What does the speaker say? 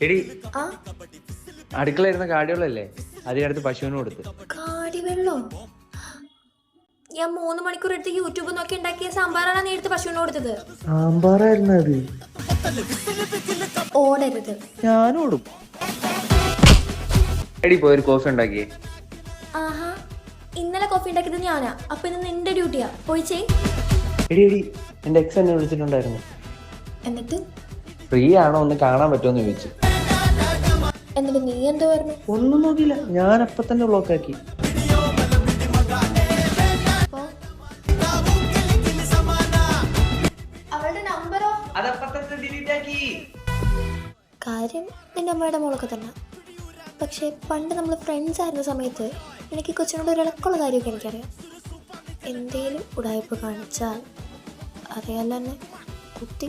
എടി ആ അടുക്കളയിരുന്ന കാടിവെള്ളല്ലേ അതിനടുത്ത് പശുവിന് കൊടുത്ത്. കാടിവെള്ളോ? ഞാൻ 3 മണിക്കൂർ എടുത്ത് യൂട്യൂബ് നോക്കി ഉണ്ടാക്കിയ സാമ്പാറാണ് നീ എടുത്ത് പശുവിന് കൊടുത്തത്. സാമ്പാറായിരുന്നു അത്. ഓടരുത്. ഞാനോടും. എടി പോയൊരു കോഫി ഉണ്ടാക്കിയേ. ആഹാ, ഇന്നലെ കോഫി ഉണ്ടാക്കിയത് ഞാനാ. അപ്പൊ ഇന്ന് നിന്റെ ഡ്യൂട്ടിയാ. പോയി ചെയ്. എടി എടി എന്റെ എക്സ് എന്നെ വിളിച്ചിട്ടുണ്ടായിരുന്നു. എന്നിട്ട് ഫ്രീ ആണോ ഒന്ന് കാണാൻ പറ്റുമെന്ന് ചോദിച്ചു. എന്നിട്ട് നീ എന്തോ പറഞ്ഞു? ഒന്നും നോക്കിയില്ല, ഞാൻ അപ്പൊ തന്നെ ബ്ലോക്ക് ആക്കി. അവളുടെ നമ്പറോ? കാര്യം നിന്റെ അമ്മയുടെ മോളൊക്കെ തന്നെ. പക്ഷെ പണ്ട് നമ്മൾ ഫ്രണ്ട്സ് ആയിരുന്ന സമയത്ത് എനിക്ക് കൊച്ചിനോട് ഒരു ഇളക്കമുള്ള കാര്യമൊക്കെ എനിക്കറിയാം. എന്തേലും ഉടായ്പ കാണിച്ചാൽ അറിയാലോ, തന്നെ കുത്തി.